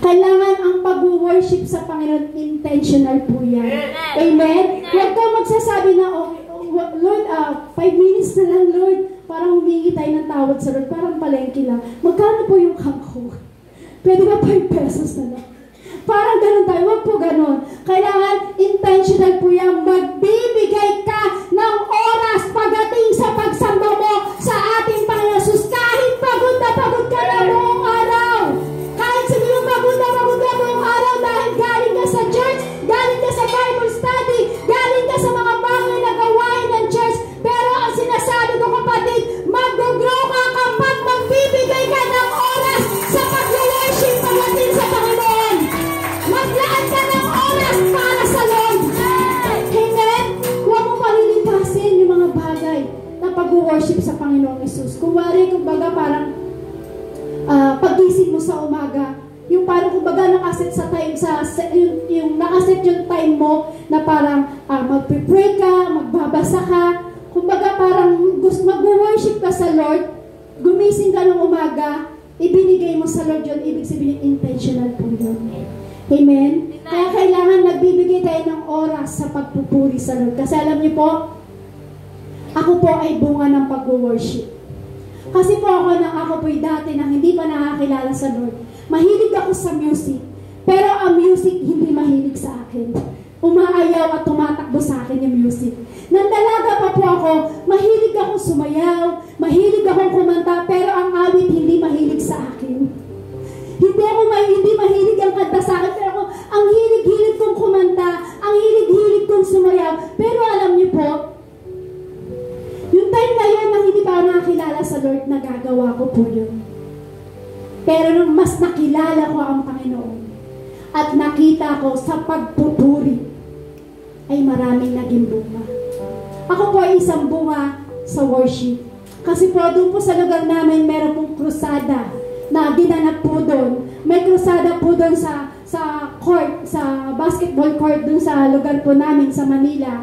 Kailangan ang pag-worship sa Panginoon, intentional po yan. Amen? Huwag kang magsasabi na, okay, Lord, 5 minutes na lang, Lord. Parang humingi tayo ng tawad sa Lord. Parang palengke lang. Magkano po yung kangkong? Pwede ba 5 pesos na lang? Parang ganun tayo. Huwag po ganun. Kailangan intentional po yan. Magbibigay ka ng oras pagdating sa pagsamba mo sa ating Panginoon Jesus. Kahit pagod na buong araw. Kahit sabi mo pagod na buong araw dahil galing ka sa church, galing ka sa Bible study, galing ka sa mga bagay na gawain ng church. Pero ang sinasabi ko, kapatid, mag-grow ka kapag magbibigay ka ng oras sa pag-worship pagdating sa Panginoon. Maglaan ka ng oras para sa Lord. Amen? Huwag mo palilipasin yung mga bagay na pag-worship sa Panginoong Jesus. Kumbaga parang pagising mo sa umaga, yung parang kumbaga nakaset sa time, yung nakaset yung time mo na parang magpipray ka, magbabasa ka, kumbaga parang mag-worship ka sa Lord, gumising ka ng umaga, ibinigay mo sa Lord yun, ibig sabihin intentional po yun. Amen? Kaya kailangan nagbibigay tayo ng oras sa pagpupuri sa Lord. Kasi alam niyo po, ako po ay bunga ng pag-worship. Kasi po ako po'y dati na hindi pa nakakilala sa Lord. Mahilig ako sa music. Pero ang music hindi mahilig sa akin. Umaayaw at tumatakbo sa akin yung music. Nang dalaga pa po ako, mahilig akong sumayaw, mahilig akong kumanta, pero ang awit hindi mahilig sa akin. Hindi mahilig ang kanta sa akin, pero ang hilig-hilig kong kumanta, ang hilig-hilig kong sumayaw. Pero alam niyo po, yung time na yun na hindi pa nakakilala sa Lord, nagagawa ko po yun. Pero nung mas nakilala ko ang Panginoon at nakita ko sa pagpupuri, ay maraming naging bunga. Ako po ay isang bunga sa worship. Kasi po doon po sa lugar namin, meron pong krusada na ginanap po doon. May krusada po doon sa court, sa basketball court doon sa lugar po namin sa Manila.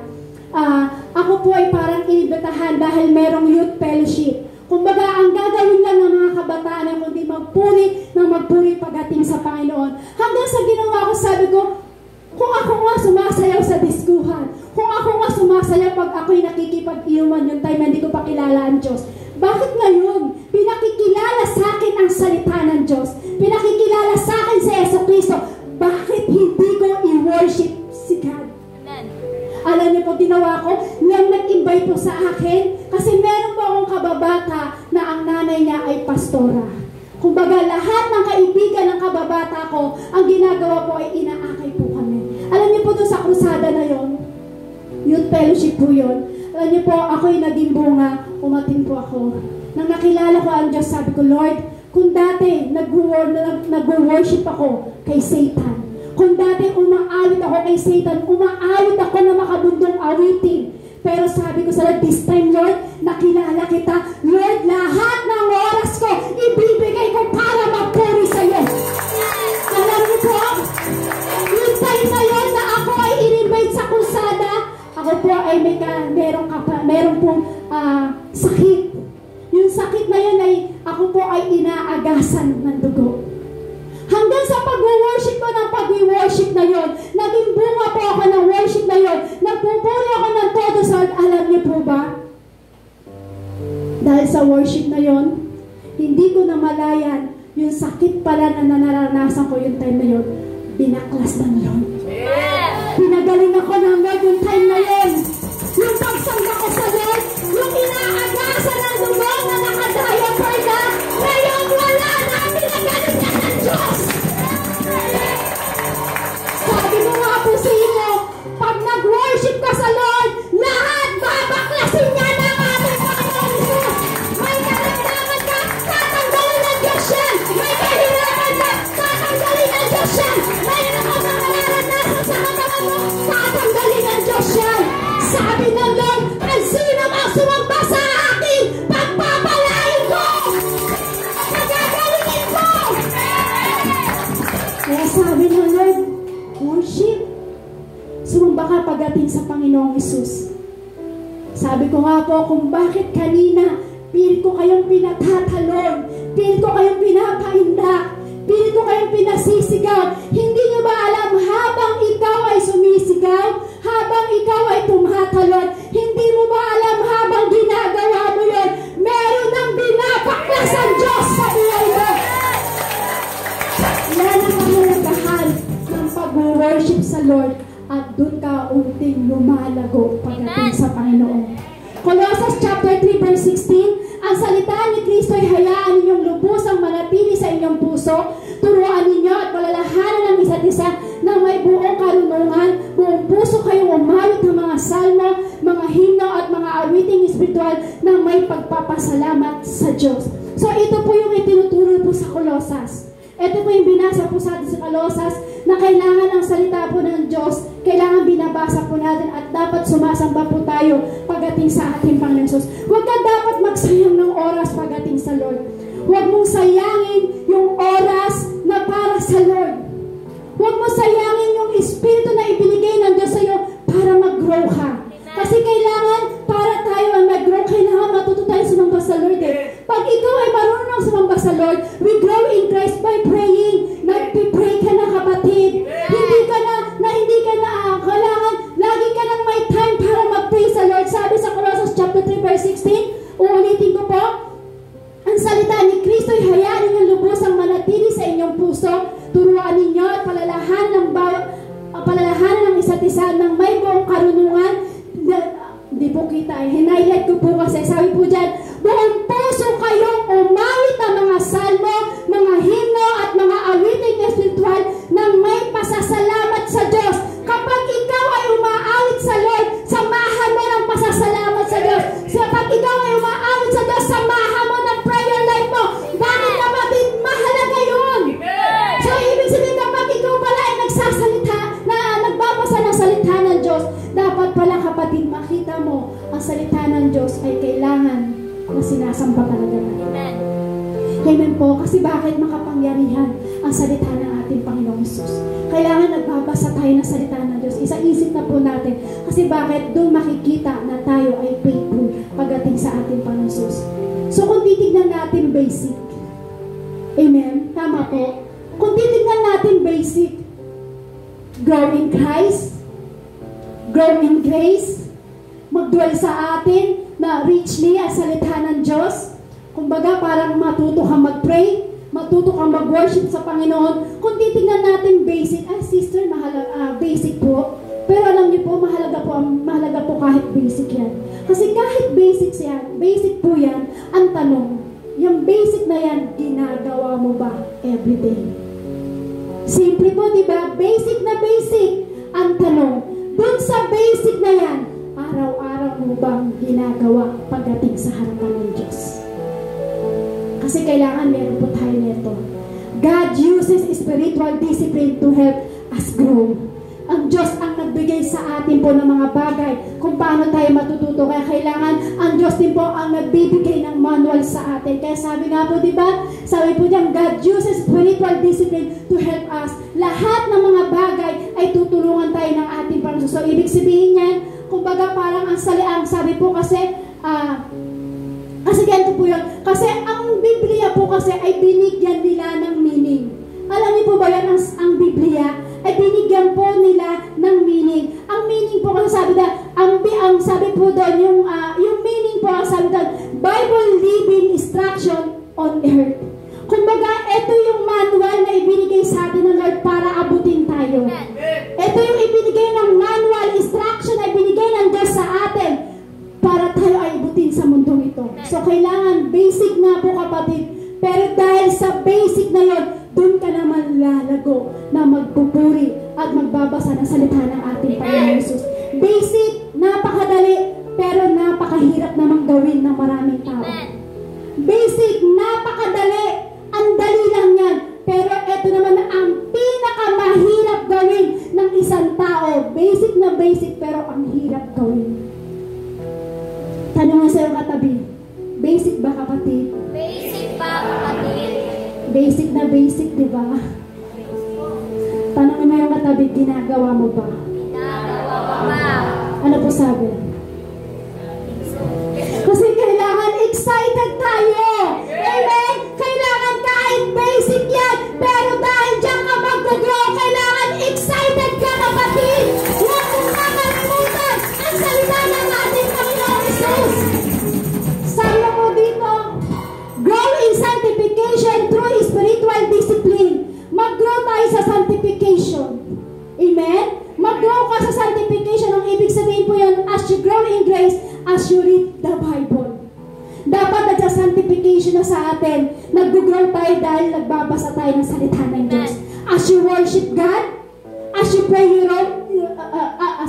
Ako po ay parang inibitahan dahil merong youth fellowship. Kumbaga, ang gagawin lang ng mga kabataan ay kundi magpuri pagdating sa Panginoon. Hanggang sa ginawa ko, sabi ko, kung ako nga sumasayaw sa diskuhan, kung ako nga sumasayaw pag ako'y nakikipag-inuman yung time na hindi ko pa kilala ang Diyos, bakit ngayon pinakikilala sa akin ang salita ng Diyos? Pinakikilala sa akin si Jesucristo. Bakit hindi ko i-worship si God? Alam niyo po, ginawa ko, nang nag-invite po sa akin, kasi meron po akong kababata na ang nanay niya ay pastora. Kumbaga, lahat ng kaibigan ng kababata ko, ang ginagawa po ay inaakay po kami. Alam niyo po doon sa krusada na yon, youth fellowship po yun. Alam niyo po, ako'y naging bunga, umating po ako. Nang nakilala ko ang Diyos, sabi ko, Lord, kung dati nag-worship ako kay Satan, kung dati umaawit ako kay Satan, umaawit ako na makabundong awitin. Pero sabi ko sa Lord, this time, Lord, nakilala kita. Lord, lahat ng oras ko, ibibigay ko para magpuri sa iyo. Alam niyo po, yung time na yun na ako ay in-invite sa krusada, ako po ay meron pong sakit. Yung sakit na yun ay, ako po ay inaagasan ng dugo. Hanggang sa pag-worship ko ng pag-worship na yon, naging bunga po ako ng worship na yon, nagpupuri ako ng todo sa Lord. Alam niyo po ba? Dahil sa worship na yon, hindi ko namalayan yung sakit pala na naranasan ko yung time na yon, binaklas ng Lord. Pinagaling ako ng Lord yung time na yon. Yung pagsamba ko sa Lord, yung inaagasan ng dugo na nakadaya-per na, ngayon wala na, pinagaling niya ng Diyos. Sabi mo nga po sa inyo, pag nag-worship ka sa Lord, lahat babaklasin niya ng ating Panginoon Jesus. May karamdaman ka, tatanggalin ng Diyos yan. May kahirapan ka, tatanggalin ng Diyos yan. May nararanasan sa katawan mo, tatanggalin ng Diyos yan. Sabi ng Lord, ang sino ang sumamba sa akin, pagpapalain ko, nagagalingin ko. Kaya sabi ng Lord, worship. Sumamba ka pagdating sa Panginoong Jesus. Sabi ko nga po, kung bakit kanina, pilit ko kayong pinatatalon, pilit ko kayong pinapaindak, pilit ko kayong pinasisigaw, yan ang kahalagahan ng pag-worship sa Lord at doon ka unting lumalago pagdating sa Panginoon. Colossians chapter 3 verse 16, ang salita ni Kristo ay hayaan ninyong lubusang manatili sa inyong puso, turuan ninyo at palalahanan ng isa't isa na may buong karunungan, buong puso kayong umawit ng mga salmo, mga himno at mga awiting espiritual na may pagpapasalamat sa Diyos. So ito po yung itinuturo po sa Colosas. Ito po yung binasa po sa atin sa Colosas na kailangan ang salita po ng Diyos, kailangan binabasa po natin at dapat sumasamba po tayo pagdating sa ating Panginoon Jesus. Huwag ka dapat magsayang ng oras pagdating sa Lord. Huwag mong sayangin yung oras na para sa Lord. Huwag mo sayangin yung espiritu na ibinigay ng Diyos sa iyo para mag-grow ka. Kasi kailangan, para tayo ang mag-grow, kailangan matuto tayo sumamba sa Lord eh. Pag ikaw ay marunong sumamba sa Lord, we grow in Christ by praying. Nag-pray ka na, kapatid. Hindi ka na, kailangan, lagi ka nang may time para mag-pray sa Lord. Sabi sa Colossians chapter 3 verse 16, uulitin ko po, ang salita ni Kristo ay hayaan ninyong lubusang manatili sa inyong puso, turuan ninyo at palalahanan ng isa't isa ng may buong karunungan. Hindi po kita hinighlight ko po kasi sabi po dyan, buong puso kayong umawit ng mga salmo, mga himno at mga awiting espiritual ng may pasasalamat sa Diyos. Kapag ikaw ay umaawit sa Lord, samahan mo ng pasasalamat sa Diyos. Kapag ikaw ay umaawit sa Diyos, samahan mo ng prayer life mo. Bakit kapatid? Mahalaga yun. So ibig sabihin kapag ikaw pala ay nagsasalita, nagbabasa ng salita ng Diyos, dapat pala kapatid makita mo ang salita ng Diyos ay kailangan na sinasamba talaga natin. Amen. Amen po. Kasi bakit makapangyarihan ang salita ng ating Panginoong Jesus? Kailangan nagbabasa tayo ng salita ng Diyos. Isa-isip na po natin. Kasi bakit doon makikita na tayo ay faithful pagdating sa ating Panginoong Jesus. So kung titignan natin basic, amen? Tama po. Kung titignan natin basic, grow in Christ, grow in grace, magdwell sa atin na richly ang salita ng Diyos. Kumbaga parang matuto kang mag-pray, matuto kang mag-worship sa Panginoon. Kung titignan natin basic, sister, basic po. Pero alam niyo po, mahalaga po kahit basic yan. Kasi kahit basic po yan, ang tanong, yung basic na yan, ginagawa mo ba everyday? Simple po, di ba? Basic na basic. Ang tanong, dun sa basic na yan, araw-araw mo bang ginagawa pagdating sa harapan ng Diyos? Kasi kailangan meron po tayo nito. God uses spiritual discipline to help us grow. Ang Diyos ang nagbigay sa atin po ng mga bagay kung paano tayo matututo. Kaya kailangan ang Diyos din po ang nagbibigay ng manual sa atin. Kaya sabi nga po, di ba? Sabi po diyan, God uses spiritual discipline to help us. Lahat ng mga bagay ay tutulungan tayo ng ating Panginoon. So, ibig sabihin yan, kumbaga parang ang sabi po kasi, kasi ganito po yun. Kasi ang Biblia po kasi ay binigyan nila ng meaning. Alam niyo po ba yan, ang Biblia ay binigyan po nila ng meaning. Ang meaning po kasi sabi na, ang sabi po doon, yung meaning po, sabi doon, Bible living instruction on earth. Kumbaga, ito yung manual na ibinigay sa atin ng Lord para abutin tayo. Ito yung ibinigay ng manual, instruction na ibinigay ng Diyos sa atin para tayo ay abutin sa mundong ito. So, kailangan basic na po kapatid. Pero dahil sa basic na yun, doon ka naman lalago na magpupuri at magbabasa ng salita ng ating Panginoon Jesus. Basic, napakadali, pero napakahirap namang gawin ng maraming tao. Basic, napakadali, ang dali lang yan. Pero ito naman ang pinakamahirap gawin ng isang tao. Basic na basic, pero ang hirap gawin. Tanong sa iyong katabi, basic ba kapatid? Basic ba kapatid? Basic na basic, di ba? Tanong mo yung katabi, ginagawa mo ba? Ginagawa mo ba? Ano po sabi? Kasi kailangan excited tayo. Amen? Kailangan kahit basic yan, pero dahil dyan ka mag-grow, kailangan excited ka kapatid. Huwag mong makalimutan ang salita ng ating Panginoon Jesus. Sabi mo dito, grow in sanctification through spiritual discipline. Mag-grow worship God, as you pray,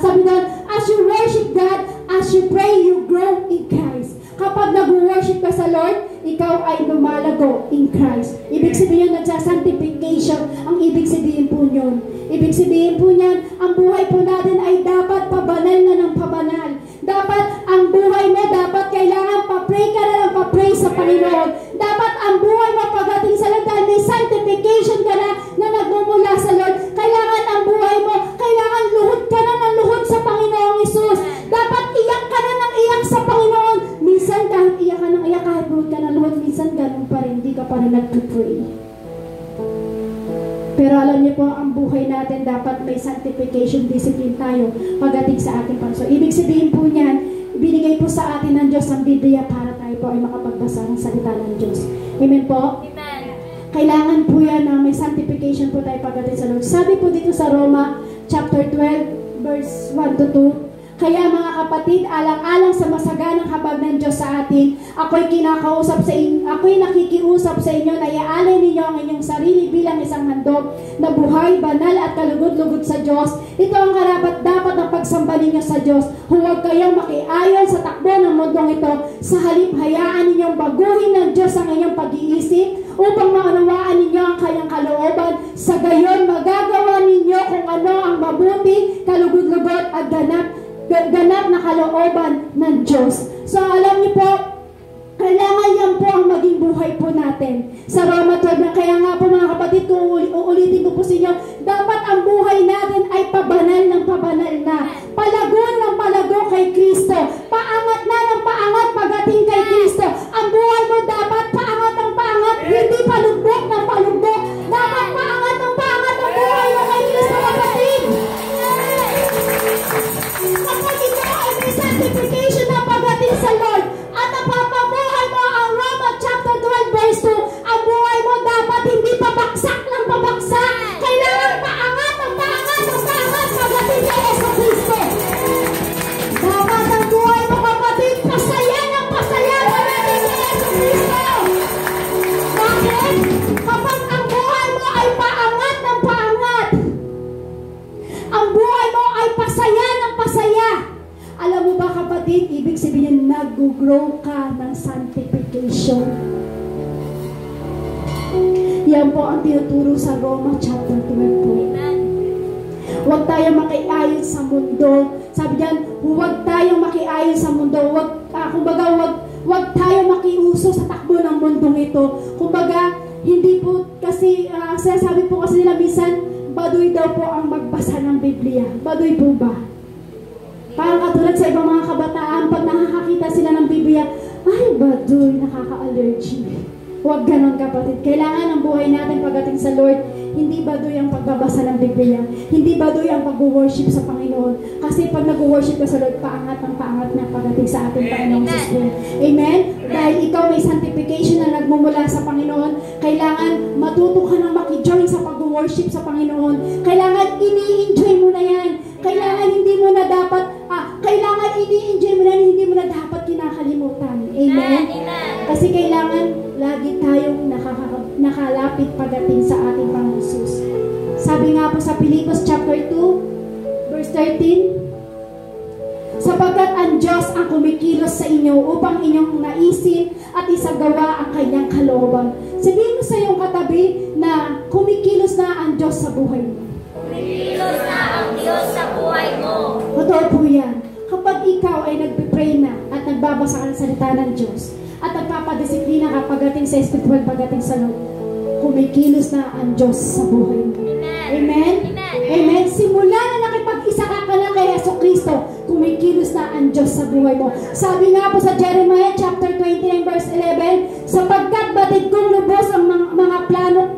sabi doon, as you worship God, as you pray, you grow in Christ. Kapag nag-worship ka sa Lord, ikaw ay lumalago in Christ. Ibig sabihin yun, nagsasanctification. Ang ibig sabihin po yun. Ibig sabihin po niyan, ang buhay po natin ay dapat pabanal na ng pabanal. Dapat ang buhay mo, dapat kailangan pa-pray ka na ng pa-pray sa Panginoon. Dapat ang buhay mo pagdating sa Lord, dahil may sanctification ka na nagmumula sa Lord. Kailangan ang buhay mo, kailangan luhod ka na ng luhod sa Panginoong Isus. Dapat iyak ka na ng iyak sa Panginoon. Minsan kahit iyak ka ng iyak, kahit luhod ka na luhod, minsan ganun pa rin, hindi ka pa rin nag-pray. Pero alam niyo po, ang buhay natin dapat may sanctification discipline tayo pagdating sa ating Panginoon. So, ibig sabihin po niyan, binigay po sa atin ng Diyos ang Biblia para tayo po ay makapagbasa ng salita ng Diyos. Amen po? Amen. Kailangan po yan na may sanctification po tayo pagdating sa Lord. Sabi po dito sa Roma chapter 12, verse 1 to 2, kaya mga kapatid, alang-alang sa masaganang habag ng Diyos sa atin, ako'y nakikiusap sa inyo na iaalay ninyo ang inyong sarili bilang isang handog na buhay, banal at kalugod-lugod sa Diyos. Ito ang karapat-dapat ng pagsamba ninyo sa Diyos. Huwag kayong makiayon sa takbo ng mundong ito. Sa halip, hayaan ninyong baguhin ng Diyos ang inyong pag-iisip upang maunawaan ninyo ang kanyang kalooban. Sa gayon, magagawa ninyo kung ano ang mabuti, kalugod-lugod at ganap na kalooban ng Diyos. So alam niyo po, kailangan yan po ang maging buhay po natin. Sa Roma 12, kaya nga po mga kapatid, kung uulitin ko po sa inyo, dapat ang buhay natin ay pabanal ng pabanal na. Palago ng palago kay Kristo. Paangat na ng paangat pagdating kay Kristo. Ang buhay mo dapat paangat ng paangat, hindi palugbok ng palugbok. Dapat paangat ng paangat ang buhay mo kay Kristo, kapatid. Kapag ikaw ay may sanctification na pagdating sa Lord at napapabuhay mo ang Roma chapter 12 verse 2, ang buhay mo dapat hindi pabaksak ng pabaksak. Kailangan paangat ng paangat ng paangat pagdating kay Yesu Kristo. Dapat ang buhay mo, kapatid, pasaya ng pasaya pagdating kay Yesu Kristo. Bakit? Kapag ang buhay mo ay paangat ng paangat, ang buhay mo ay pasaya ng pasaya. Alam mo ba, kapatid, ibig sabihin nag-grow ka ng sanctification. Yan po ang tinuturo sa Roma chapter 12 po. Huwag tayo makiayon sa mundo. Sabi diyan, huwag tayo makiayon sa mundo. Huwag tayo makiuso sa takbo ng mundong ito. Kumbaga, hindi po kasi, sabi po kasi nila minsan, baduy daw po ang magbasa ng Biblia. Baduy po ba? Parang katulad sa ibang mga kabataan, pag nakakakita sila ng Biblia, ay baduy, nakaka-allergy. Huwag ganon, kapatid. Kailangan ang buhay natin pagdating sa Lord, hindi baduy ang pagbabasa ng Biblia. Hindi baduy ang pag-worship sa Panginoon. Kasi pag nag-worship ka sa Lord, paangat ang paangat na pagdating sa ating Panginoong Jesus. Amen? Dahil ikaw may sanctification na nagmumula sa Panginoon, kailangan matuto ka ng maki-join sa pag-worship sa Panginoon. Kailangan ini-enjoy mo na yan. Kailangan hindi mo na dapat, kailangan ini-enjoy mo na, hindi mo na dapat kinakalimutan. Amen? Kasi kailangan lagi tayong nakalapit pagdating sa ating Panginoon Jesus. Sabi nga po sa Pilipos chapter 2, verse 13, sapagkat ang Diyos ang kumikilos sa inyo upang inyong naisin at isagawa ang kanyang kalooban. Sabihin mo sa iyong katabi na kumikilos na ang Diyos sa buhay mo. Kumikilos na ang Diyos sa buhay mo. Totoo po yan. Kapag ikaw ay nagpipray na at nagbabasa ka ng salita ng Diyos at nagpapadisiplina ka pagdating sa spiritual, pagdating sa Lord, kumikilos na ang Diyos sa buhay mo. Amen? Amen? Simula na nakipag-isa ka na kay Yesu Kristo, kumikilos na ang Diyos sa buhay mo. Sabi nga po sa Jeremiah chapter 29 verse 11, sapagkat batid kong lubos ang mga plano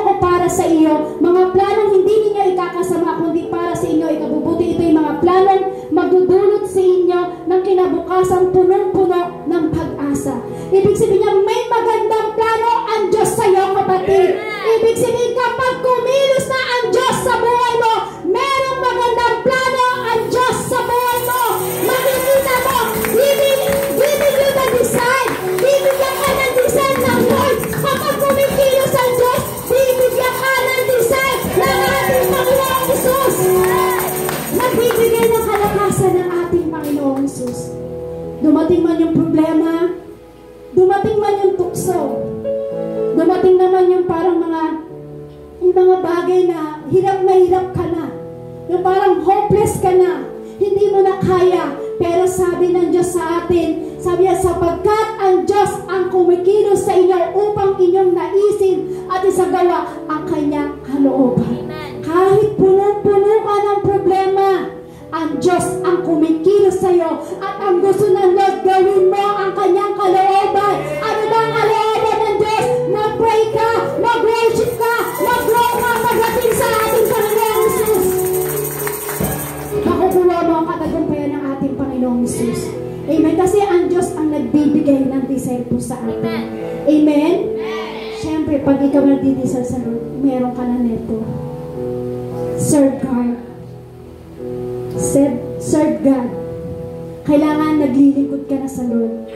ko para sa iyo, mga planong hindi ninyo ikakasama kundi para sa inyo ikabubuti. Ito'y mga planong magdudulot sa inyo ng kinabukasan punong-puno ng pag-asa. Ibig sabihin niya, may magandang plano ang Diyos sa iyo, kapatid. Ibig sabihin, kapag kumilos na ang Diyos sa buhay mo, merong magandang plano ang Diyos sa buhay mo. Makikita mo, bibigyan ka ng design ng Lord. Kapag kumikilos ang Diyos, bibigyan ka Dumating man yung problema, dumating man yung tukso, dumating naman yung parang yung mga bagay na hirap ka na, yung parang hopeless ka na, hindi mo na kaya. Pero sabi ng Diyos sa atin, sabi niya, sapagkat ang Diyos ang kumikilos sa inyo upang inyong naisin at isagawa ang kanyang kalooban. Kahit punong-puno ka ng problema, ang Diyos ang kumikilos sa iyo at ang gusto ng Lord, gawin mo ang kanyang kalooban. Ano ba ang kalooban ng Diyos? Mag-pray ka, mag-worship ka, mag-grow ka, pagdating sa ating Panginoong Jesus. Makukuha mo ang katagumpayan ng ating Panginoong Jesus. Amen. Kasi ang Diyos ang nagbibigay ng desire sa atin. Amen? Siyempre, pag ikaw nagdidesire sa Lord, meron ka na neto. Serve God. Serve God. Kailangan naglilingkod ka na sa Lord.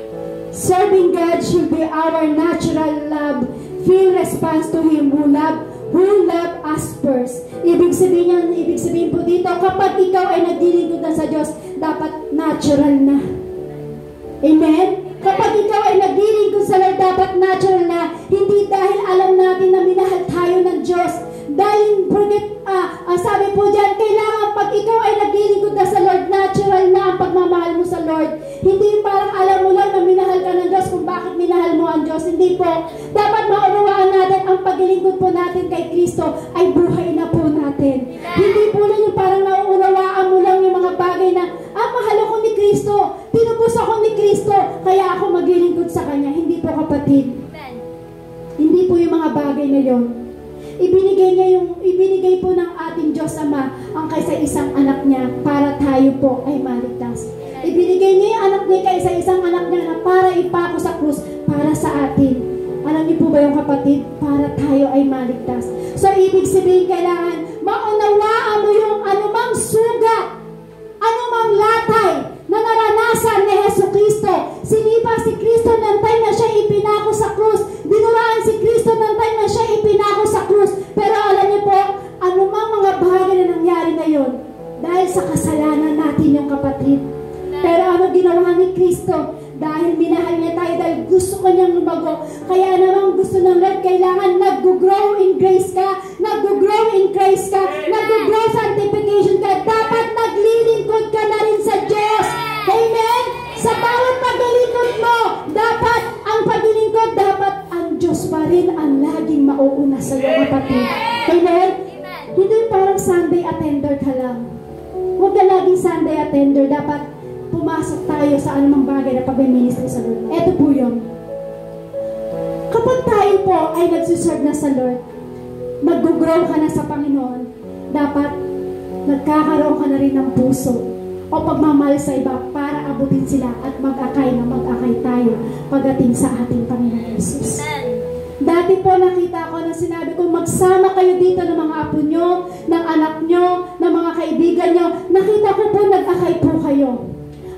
Serving God should be our natural love, feel response to Him who love us first. Ibig sabihin po dito, kapag ikaw ay naglilingkod na sa Diyos, dapat natural na. Amen? Kapag ikaw ay naglilingkod sa Lord, dapat natural na. Hindi dahil alam natin na minahal tayo ng Diyos. Dahil, sabi po dyan, kailangan pag ikaw ay naglilingkod na sa Lord, natural na ang pagmamahal mo sa Lord. Hindi parang alam mo lang na minahal ka ng Diyos kung bakit minahal mo ang Diyos. Hindi po. Dapat maunawaan natin ang paglilingkod po natin kay Kristo ay buhay na po natin. Hindi po lang yung parang nauunawaan mo lang yung mga bagay na, mahal ako ni Kristo, tinubos ako ni Kristo, kaya ako maglilingkod sa Kanya. Hindi po, kapatid. Hindi po yung mga bagay na yon. Ibinigay po ng ating Diyos Ama ang kaysa isang anak niya para tayo po ay maligtas. Ibinigay niya yung anak niya kaysa isang anak niya na para ipako sa krus para sa atin. Alam niyo po ba yung kapatid? Para tayo ay maligtas. So, ibig sabihin, kailangan maunawaan mo yung anumang sugat, anumang latay na naranasan ni Jesucristo. Sinipa si Kristo ng time na siya ipinako sa krus. Dinuraan si Kristo ng time na siya ipinako sa krus. Pero alam niyo po, anumang mga bagay na nangyari na yun, dahil sa kasalanan natin yung kapatid. Pero ano ginawa ni Kristo? Dahil minahal niya tayo, dahil gusto ko niyang lumago. Kaya naman gusto ng Lord, kailangan nag-grow in grace ka, nag-grow in Christ ka, nag-grow sanctification ka. Dapat naglilingkod ka na rin sa Diyos. Amen? Sa bawat paglilingkod mo, dapat ang paglilingkod, dapat ang Diyos pa rin ang laging mauuna sa iyo, kapatid. Amen? Hindi parang Sunday attender ka lang. Huwag ka laging Sunday attender. Dapat pumasok tayo sa anumang bagay na pag-ministry sa Lord. Ito po yun. Kapag tayo po ay nagsiserve na sa Lord, mag-grow ka na sa Panginoon, dapat nagkakaroon ka na rin ng puso o pagmamahal sa iba para abutin sila at mag-akay tayo pagdating sa ating Panginoon Jesus. Dati po nakita ko na sinabi ko, magsama kayo dito ng mga apo nyo, ng anak nyo, ng mga kaibigan nyo. Nakita ko po, nag-akay po kayo.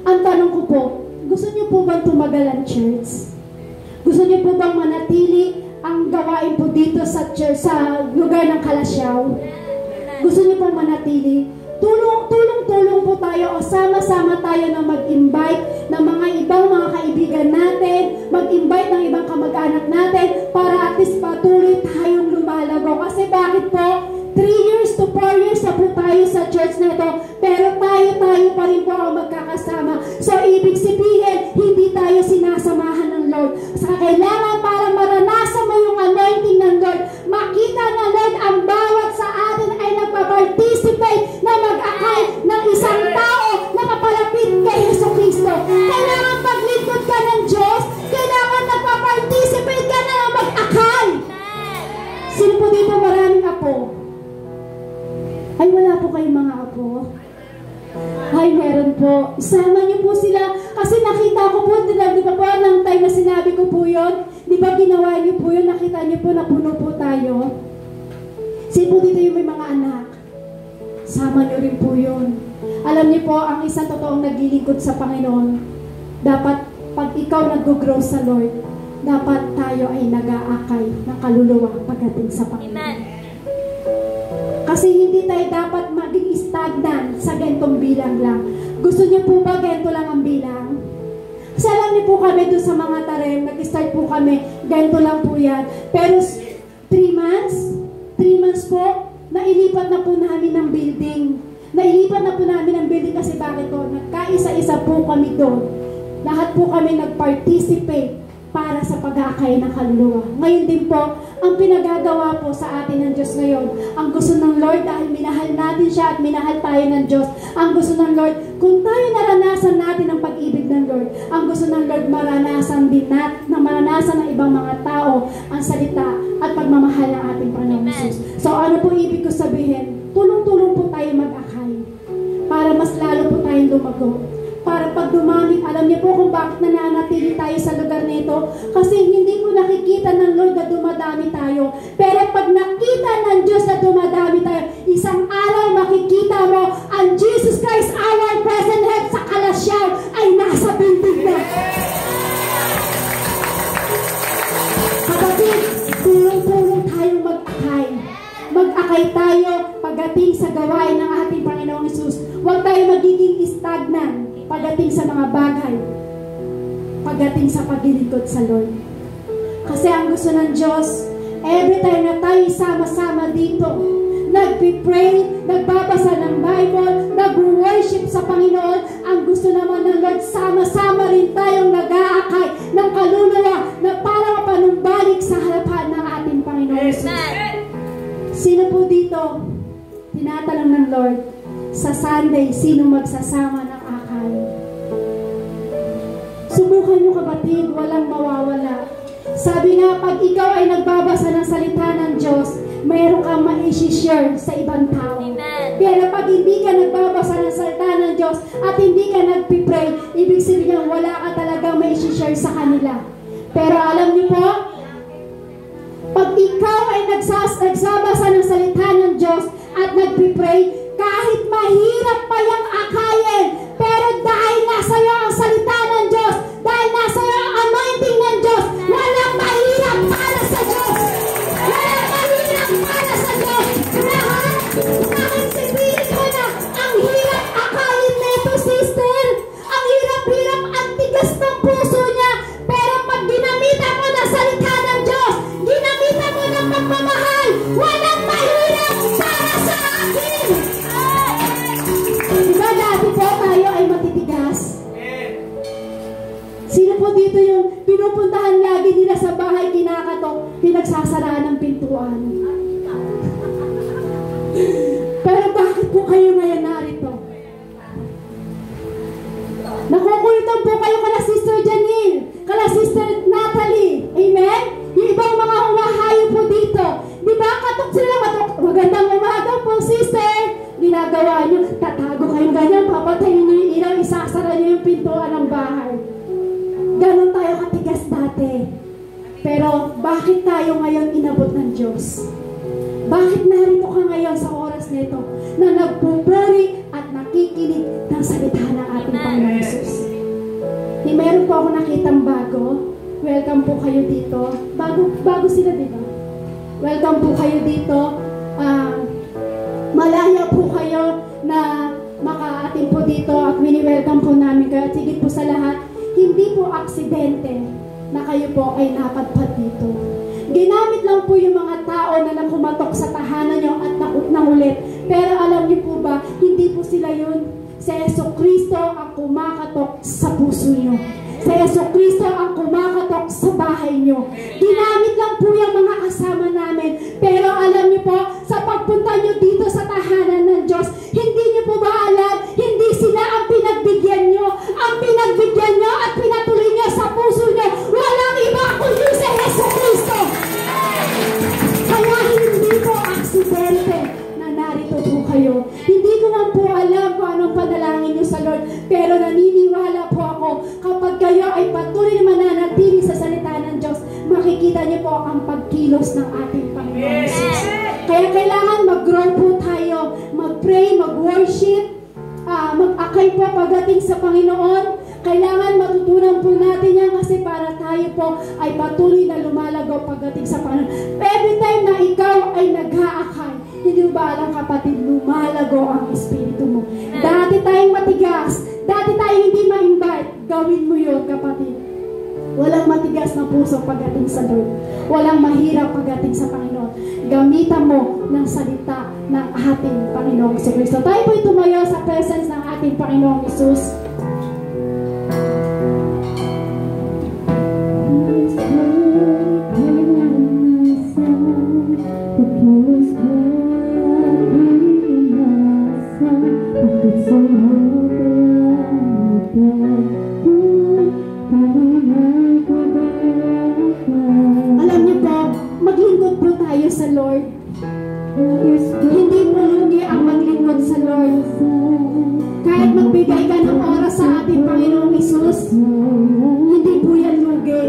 Ang tanong ko po, gusto niyo po bang tumagal ang church? Gusto niyo po bang manatili ang gawain po dito sa church, sa lugar ng Kalasyaw? Gusto niyo po manatili? Tulong po tayo o sama-sama tayo na mag-invite ng mga ibang mga kaibigan natin, mag-invite ng ibang kamag-anak natin para at least patuloy tayong lumalago. Kasi bakit po? 3 years to 4 years na po tayo sa church na ito, pero tayo pa rin po ang magkakasama. So, ibig sabihin, hindi tayo sinasamahan ng Lord. Sa kailangan para maranasan mo yung anointing ng Lord, makita na Lord ang bawat sa atin ay nagpa-participate na mag-akay ng isang tao na mapalapit kay Jesucristo. Kailangan paglingkod ka ng Diyos, kailangan nagpa-participate ka na mag-akay. Sino po dito maraming apo? Ay, wala po kayong mga apo? Ay, meron po. Isama niyo po sila. Kasi nakita ko po, di ba po, ng time na sinabi ko po yun? Di ba ginawa niyo po yun? Nakita niyo po na puno po tayo? Sino po dito yung may mga anak? Sama niyo rin po yun. Alam niyo po, ang isang totoong naglilingkod sa Panginoon, dapat pag ikaw nag-grow sa Lord, dapat tayo ay nag-aakay ng kaluluwa pagdating sa Panginoon. Amen. Kasi hindi tayo dapat maging stagnant sa gantong bilang lang. Gusto niyo po ba ganito lang ang bilang? Kasi alam niyo po kami doon sa mga tarim, nag-start po kami, ganito lang po yan. Pero 3 months po, nailipat na po namin ng building. Nailipat na po namin ng building kasi bakit po? Nagkaisa-isa po kami doon. Lahat po kami nag-participate para sa pag-aakay ng kaluluwa. Ngayon din po, ang pinagagawa po sa atin ng Diyos ngayon, ang gusto ng Lord dahil minahal natin siya at minahal tayo ng Diyos, ang gusto ng Lord, kung tayo naranasan natin ang pag-ibig ng Lord, ang gusto ng Lord maranasan din maranasan ng ibang mga tao ang salita at pagmamahal ng ating Panginoong Jesus. So ano po ibig ko sabihin? Tulong-tulong po tayo mag-akay para mas lalo po tayong lumago. Para pag dumami, alam niyo po kung bakit nananatili tayo sa lugar nito? Kasi hindi po nakikita ng Lord na dumadami tayo. Pero pag nakita ng Diyos na dumadami tayo, isang araw makikita mo ang Jesus Christ, our present head sa Kalasyaw ay nasa bintig na. Kapatid, tulong-tulong tayo mag-akay. Mag-akay tayo pagdating sa gawain ng ating Panginoong Jesus. Huwag tayo magiging stagnant pagdating sa mga bagay, pagdating sa paglilingkod sa Lord. Kasi ang gusto ng Diyos, every time na tayo sama-sama dito, nagpipray, nagbabasa ng Bible, nag-worship sa Panginoon, ang gusto naman ng Lord, sama-sama rin tayong nag-aakay ng kaluluwa na para mapanumbalik sa harapan ng ating Panginoon Jesus. Sino po dito, tinatanong ng Lord, sa Sunday, sino magsasama ng akay? Subukan nyo kapatid, walang mawawala. Sabi nga, pag ikaw ay nagbabasa ng salita ng Diyos, mayroon kang ma-share sa ibang tao. Amen. Pero pag hindi ka nagbabasa ng salita ng Diyos at hindi ka nagpipray, ibig sabihin wala ka talagang ma-share sa kanila. Pero alam niyo po, pag ikaw ay nagsabasa ng salita ng Diyos at nagpipray, kahit mahirap pa yung akayin, pero dahil nasa iyo ang salita ng Diyos, dahil nasa iyo ang anointing ng Diyos, walang mahirap para sa Diyos. Walang mahirap para sa Diyos. Bakit sabihin ko na ang hirap akayin nito, sister? Ang hirap-hirap, ang tigas ng puso niya. Pero pag ginamitan mo na salita ng Diyos, ginamitan mo ng pagmamahal, walang mahirap para sa akin. Diba dati po tayo ay matitigas? Sino po dito yung pinupuntahan lagi nila sa bahay, kinakatok, pinagsasaraan ng pintuan? Pero bakit po kayo ngayon narito? Nakukulitan po kayo kala Sister Janine, kala Sister Natalie, amen? Yung ibang mga humahayo po dito, di ba? Katok sila, katok, magandang umaga po, sister. Ginagawa nyo, tatago kayong ganyan, papatayin nyo yung ilaw, isasara nyo yung pintuan ng bahay. Ganon tayo katigas dati. Pero bakit tayo ngayon inabot ng Diyos? Bakit narito ka ngayon sa oras nito na nagpupuri at nakikinig ng salita ng ating Panginoon Jesus? Meron po ako nakitang bago. Welcome po kayo dito. Bago sila, di ba? Welcome po kayo dito. Malaya po kayo na makaating po dito at mini-welcome po namin kayo. At higit po sa lahat, hindi po aksidente na kayo po ay napadpad dito. Ginamit lang po yung mga tao na nakumatok sa tahanan nyo at nangulit. Pero alam niyo po ba, hindi po sila yun. Si Jesucristo ang kumakatok sa puso nyo. Si Jesucristo ang kumakatok sa bahay nyo. Ginamit lang po yung mga kasama namin. Pero alam niyo po, sa pagpunta nyo dito sa tahanan ng Diyos, hindi niyo po ba alam, hindi sila ang pinagbigyan nyo. Ang pinagbigyan nyo at pinatuloy nyo sa puso nyo, walang iba kundi si Jesucristo. Kaya hindi po aksidente na narito po kayo. Hindi ko man po alam kung anong panalangin nyo sa Lord, pero naniniwala po ako, kapag kayo ay patuloy na mananatili sa salita ng Diyos, makikita niyo po ang pagkilos ng ating Panginoon Jesus. Kaya kailangan mag-grow po tayo, mag-pray, mag-worship, mag-akay po pagdating sa Panginoon. Kailangan matutunan po natin yan kasi para tayo po ay patuloy na lumalago pagdating sa Panginoon. Every time na ikaw ay nag-aakay, hindi mo ba alam kapatid, lumalago ang espiritu mo. Dati tayong matigas, dati tayong hindi ma-invite, gawin mo yun, kapatid. Walang matigas na puso pagdating sa Lord. Walang mahirap pagdating sa Panginoon. Gamitan mo ng salita ng ating Panginoong Kristo. Tayo po'y tumayo sa presence ng ating Panginoong Jesus. Alam niyo po, maglingkod po tayo sa Lord. Hindi po lugi ang maglingkod sa Lord. Kahit magbigay ka ng oras sa ating Panginoong Hesus, hindi po yan lugi.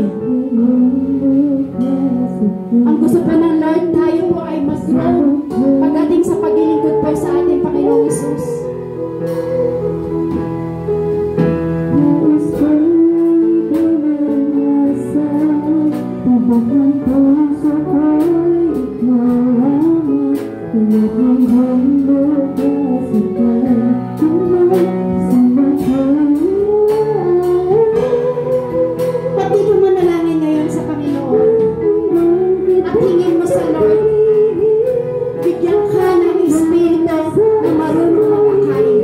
Ang gusto po ng Lord, tayo po ay mag-grow pagdating sa paglilingkod po sa ating Panginoong Hesus. Pati ko manalangin ngayon sa Panginoon at hingin mo sa Lord, bigyan ka ng Espiritu na marunong makakain.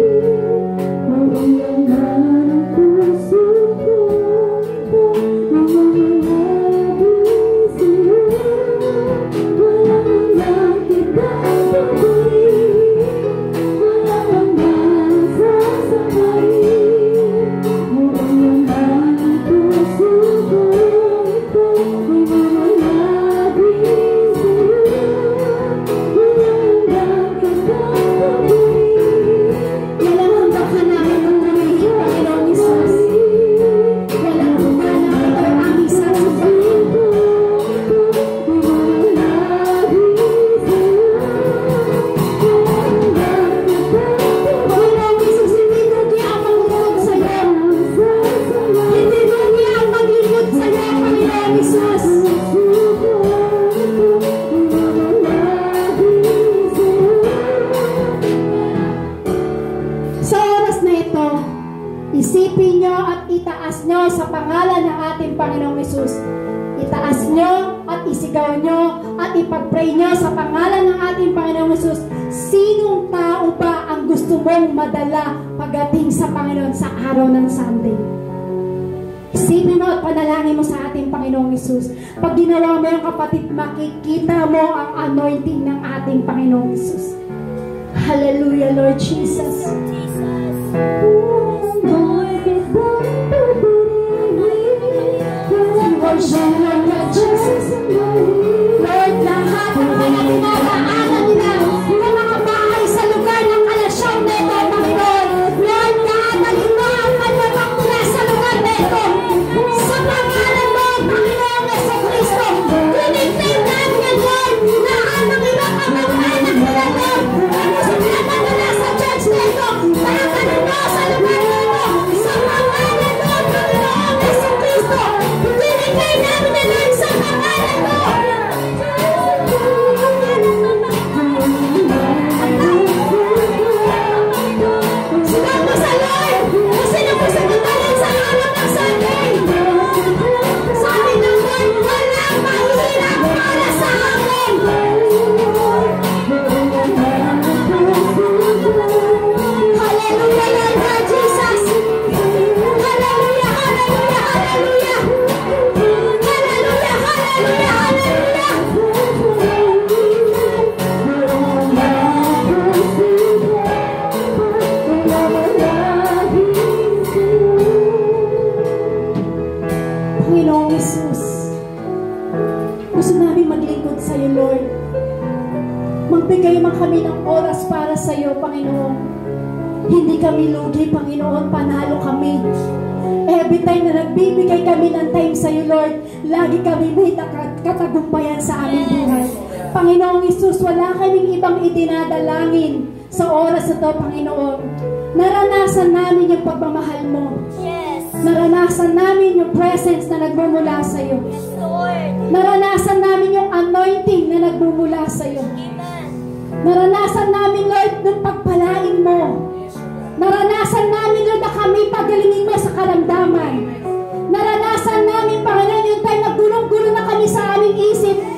Isipin nyo at itaas nyo sa pangalan ng ating Panginoong Hesus. Itaas nyo at isigaw nyo at ipag-pray nyo sa pangalan ng ating Panginoong Hesus. Sinong tao ba ang gusto mong madala pagdating sa Panginoon sa araw ng Sunday? Isipin mo at panalangin mo sa ating Panginoong Hesus. Pag ginawa mo yung kapatid, makikita mo ang anointing ng ating Panginoong Hesus. Hallelujah, Lord Jesus. Lord Jesus. Lord, lahat ng mga dinadaanan nila ng mga bahay sa lugar ng kalasyaw na ito, Panginoon. Lord, kaadalhin mo ang malamang mula sa lugar na ito. Sa pangalan mo, Panginoon Jesucristo, tinitin namin yan, Lord. Lahat ng ibang kamag-anak nila, Lord. Ang gusto nila madala sa church na ito, nakakanin mo sa lugar na ito. Sa pangalan mo, Panginoon Jesucristo, tinitin namin yan, Lord, sa pangalan mo. Sigaw mo sa Lord, kung sino gusto gumaling sa araw ng Sunday. Sabi ng Lord, walang mahirap para sa akin. Hallelujah, Lord God Jesus. Hallelujah, hallelujah, hallelujah. Hallelujah, hallelujah, hallelujah. Panginoong Jesus, gusto namin maglingkod sa iyo, Lord. Magbigay man kami ng oras para sa iyo, Panginoon. Hindi kami lugi, Panginoon, panalo kami. Every time na nagbibigay kami ng time sa iyo, Lord, lagi kami may katagumpayan sa aming buhay. Panginoong Jesus, wala kaming ibang idinadalangin sa oras na ito, Panginoon. Naranasan namin yung pagmamahal mo. Yes. Naranasan namin yung presence na nagmumula sa iyo. Yes, Lord. Naranasan namin yung anointing na nagmumula sa iyo. Amen. Naranasan namin, Lord, yung pagpalain mo. Naranasan namin, Lord, na kami pagalingin mo sa karamdaman. Naranasan namin, Panginoon, yung time na gulong-gulo na kami sa aming isip.